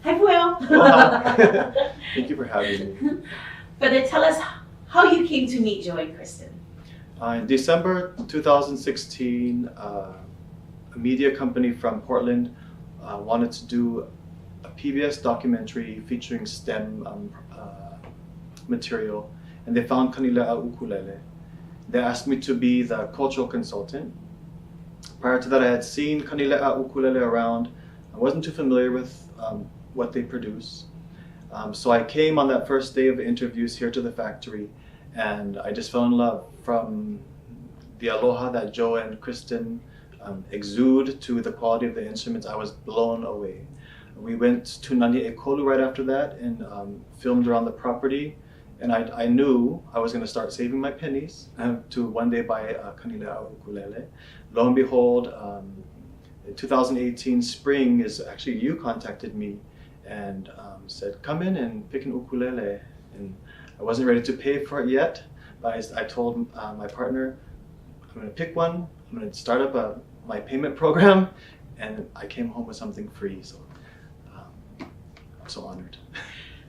Hi, Pueo. Aloha. Thank you for having me. But tell us how you came to meet Joe and Kristen. In December 2016, a media company from Portland wanted to do a PBS documentary featuring STEM material, and they found Kanileʻa ukulele. They asked me to be the cultural consultant. Prior to that, I had seen Kanileʻa ukulele around. I wasn't too familiar with what they produce. So I came on that first day of interviews here to the factory, and I just fell in love from the aloha that Joe and Kristen exude to the quality of the instruments. I was blown away. We went to Kanileʻa right after that and filmed around the property, and I knew I was going to start saving my pennies to one day buy a Kanileʻa ukulele. Lo and behold, in 2018 spring is actually you contacted me and said, come in and pick an ukulele. And I wasn't ready to pay for it yet, but I told my partner, I'm going to pick one, I'm going to start up my payment program, and I came home with something free, so I'm so honored.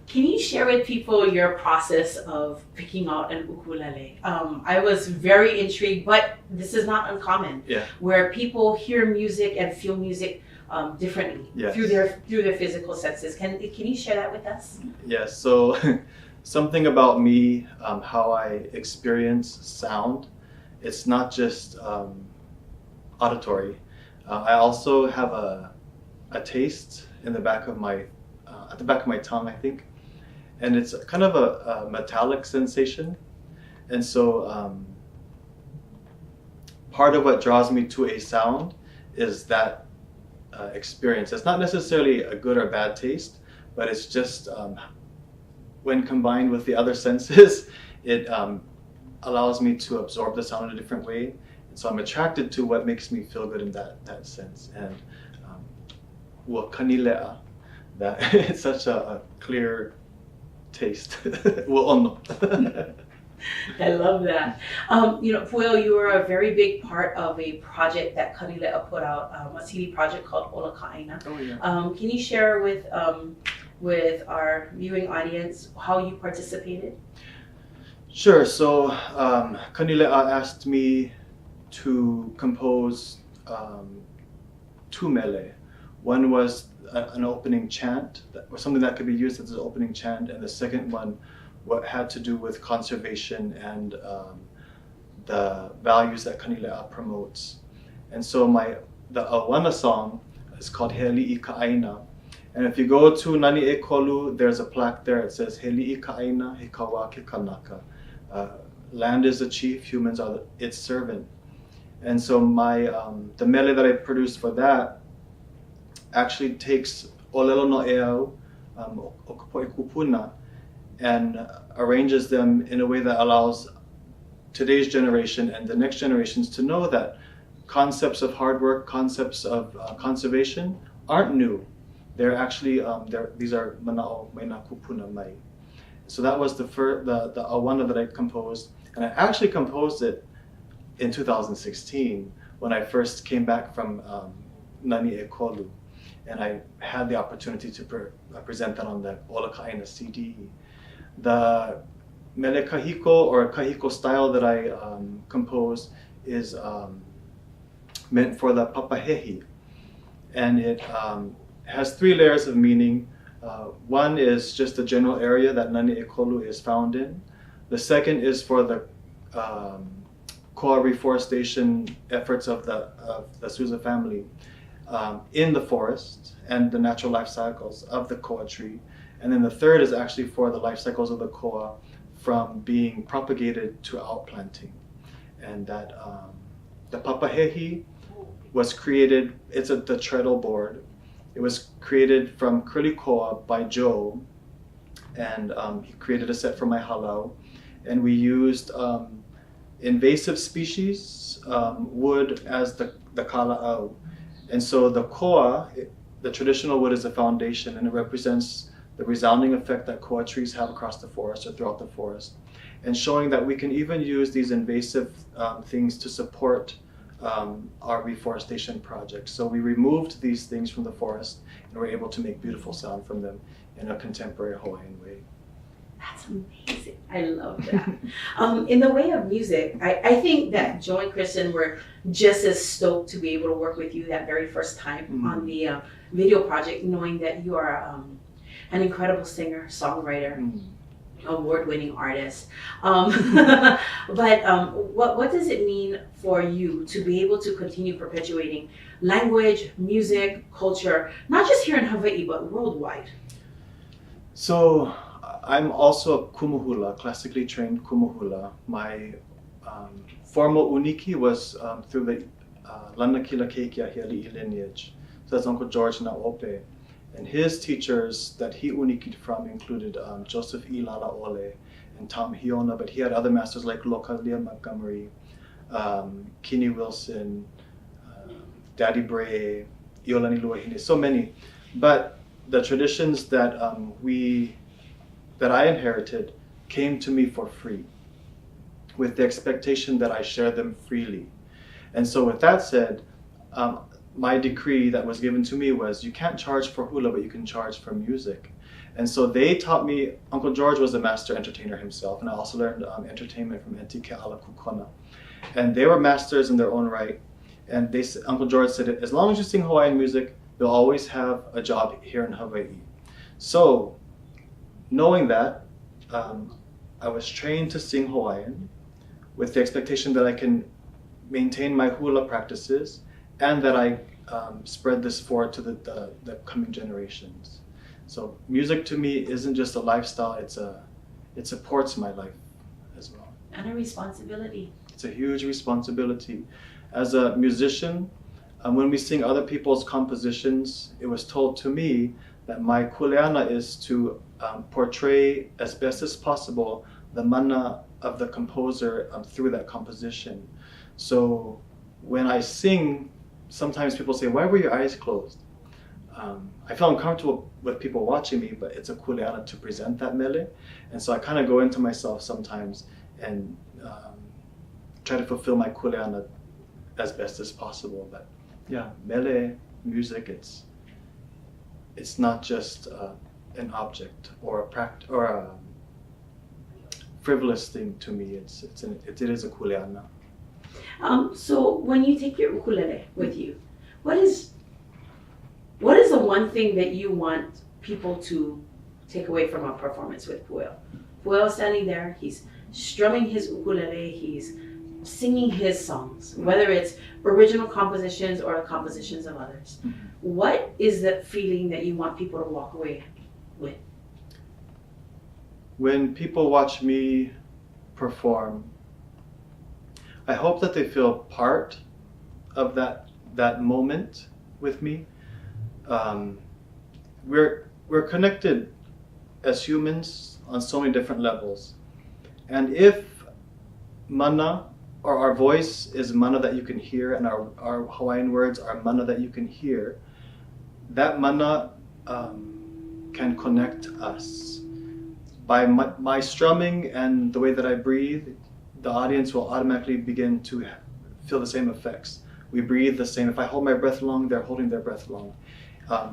Can you share with people your process of picking out an ukulele? I was very intrigued, but this is not uncommon, where people hear music and feel music differently through their physical senses. Can you share that with us? Yes. So something about me, how I experience sound, it's not just auditory. I also have a taste in the back of my at the back of my tongue, I think, and it's kind of a metallic sensation. And so part of what draws me to a sound is that experience. It's not necessarily a good or bad taste, but it's just when combined with the other senses, it allows me to absorb the sound in a different way. And so I'm attracted to what makes me feel good in that sense. And Kanileʻa, that it's such a clear taste. I love that. Pueo, you were a very big part of a project that Kanileʻa put out, a CD project called Ola Ka'aina. Oh, yeah. Can you share with our viewing audience how you participated? Sure. So Kanileʻa asked me to compose two mele. One was an opening chant, or something that could be used as an opening chant, and the second one what had to do with conservation and the values that Kanileʻa promotes. And so the Awana song is called He Ali'i Ka'aina. And if you go to Nani'ekolu, there's a plaque there. It says He Ali'i Ka'aina He Kawa Ke Kanaka. Land is the chief, humans are its servant. And so the mele that I produced for that actually takes Olelo no Eau, Okupo'e Kupuna, and arranges them in a way that allows today's generation and the next generations to know that concepts of hard work, concepts of conservation aren't new. They're actually, these are mana'o maina kupuna mai. So that was the awana that I composed, and I actually composed it in 2016 when I first came back from Nani'ekolu, and I had the opportunity to present that on the Ola Ka'aina CD. The mele kahiko or kahiko style that I composed is meant for the papahehi, and it has three layers of meaning. One is just the general area that Nani'ekolu is found in. The second is for the koa reforestation efforts of the Souza family in the forest and the natural life cycles of the koa tree. And then the third is actually for the life cycles of the koa from being propagated to outplanting. And that the papahehi was created, it's the treadle board. It was created from curly koa by Joe, and he created a set for my halau. And we used invasive species wood as the kala'au. And so the koa, the traditional wood, is the foundation, and it represents the resounding effect that koa trees have across the forest or throughout the forest, and showing that we can even use these invasive things to support our reforestation project. So we removed these things from the forest and were able to make beautiful sound from them in a contemporary Hawaiian way. That's amazing. I love that. In the way of music, I think that Joe and Kristen were just as stoked to be able to work with you that very first time on the video project, knowing that you are an incredible singer, songwriter, award-winning artist. But what does it mean for you to be able to continue perpetuating language, music, culture, not just here in Hawaii, but worldwide? So I'm also a kumuhula, classically trained kumuhula. My formal uniki was through the Lanakila Keikia Hiali'i lineage. So that's Uncle George Naope. And his teachers that he unikied from included Joseph E. Lalaole and Tom Hiona, but he had other masters like Lokalia Montgomery, Kini Wilson, Daddy Bray, Iolani Luahine, so many. But the traditions that I inherited came to me for free, with the expectation that I share them freely. And so with that said, my decree that was given to me was you can't charge for hula, but you can charge for music. And so they taught me, Uncle George was a master entertainer himself, and I also learned entertainment from Enti Ke'ala Kukona. And they were masters in their own right. And Uncle George said, as long as you sing Hawaiian music, you'll always have a job here in Hawaii. So knowing that, I was trained to sing Hawaiian with the expectation that I can maintain my hula practices and that I spread this forward to the coming generations. So music to me isn't just a lifestyle, it supports my life as well. And a responsibility. It's a huge responsibility. As a musician, when we sing other people's compositions, it was told to me that my kuleana is to portray as best as possible the mana of the composer through that composition. So when I sing, sometimes people say, why were your eyes closed? I feel uncomfortable with people watching me, but it's a kuleana to present that mele. And so I kind of go into myself sometimes and try to fulfill my kuleana as best as possible. But yeah, mele, music, it's not just an object or a frivolous thing to me. It is a kuleana. So when you take your ukulele with you, what is the one thing that you want people to take away from a performance with Pueo? Pueo standing there, he's strumming his ukulele, he's singing his songs, whether it's original compositions or the compositions of others. What is the feeling that you want people to walk away with? When people watch me perform, I hope that they feel part of that moment with me. We're connected as humans on so many different levels. And if mana, or our voice is mana that you can hear, and our Hawaiian words are mana that you can hear, that mana can connect us. By my strumming and the way that I breathe, the audience will automatically begin to feel the same effects. We breathe the same. If I hold my breath long, they're holding their breath long.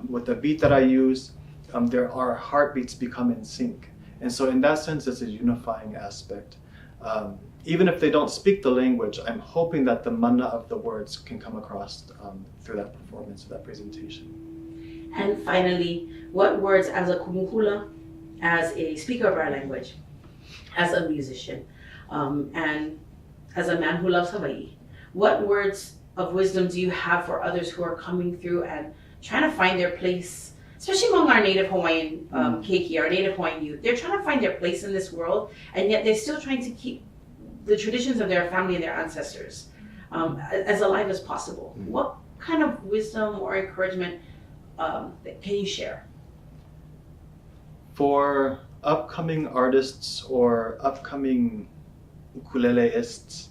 With the beat that I use, our heartbeats become in sync. And so in that sense, it's a unifying aspect. Even if they don't speak the language, I'm hoping that the mana of the words can come across through that performance, that presentation. And finally, what words as a kumuhula, as a speaker of our language, as a musician, and as a man who loves Hawaii, what words of wisdom do you have for others who are coming through and trying to find their place, especially among our native Hawaiian keiki, our native Hawaiian youth? They're trying to find their place in this world, and yet they're still trying to keep the traditions of their family and their ancestors as alive as possible. What kind of wisdom or encouragement can you share? For upcoming artists or upcoming ukuleleists,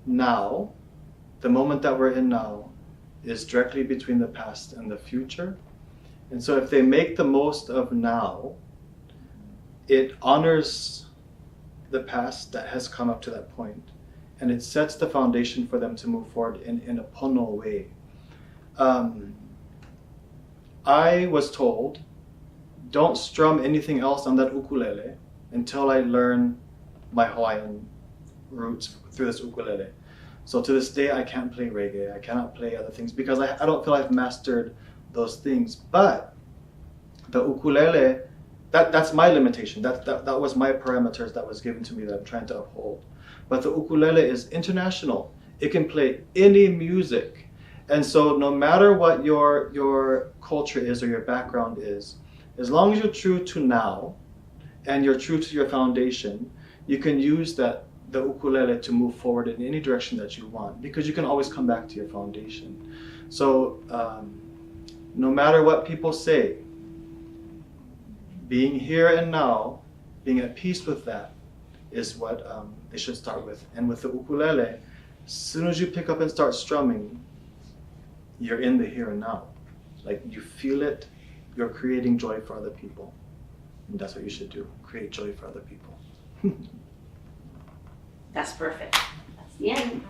now, the moment that we're in now is directly between the past and the future. And so if they make the most of now, it honors the past that has come up to that point. and it sets the foundation for them to move forward in a pono way. I was told, don't strum anything else on that ukulele until I learn my Hawaiian roots through this ukulele. So to this day, I can't play reggae. I cannot play other things because I don't feel I've mastered those things. But the ukulele, that's my limitation. That was my parameters that was given to me that I'm trying to uphold. But the ukulele is international. It can play any music. And so no matter what your culture is or your background is, as long as you're true to now and you're true to your foundation, you can use the ukulele to move forward in any direction that you want, because you can always come back to your foundation. So no matter what people say, being here and now, being at peace with that is what they should start with. And with the ukulele, as soon as you pick up and start strumming, you're in the here and now. Like, you feel it, you're creating joy for other people. And that's what you should do, create joy for other people. That's perfect. That's the end.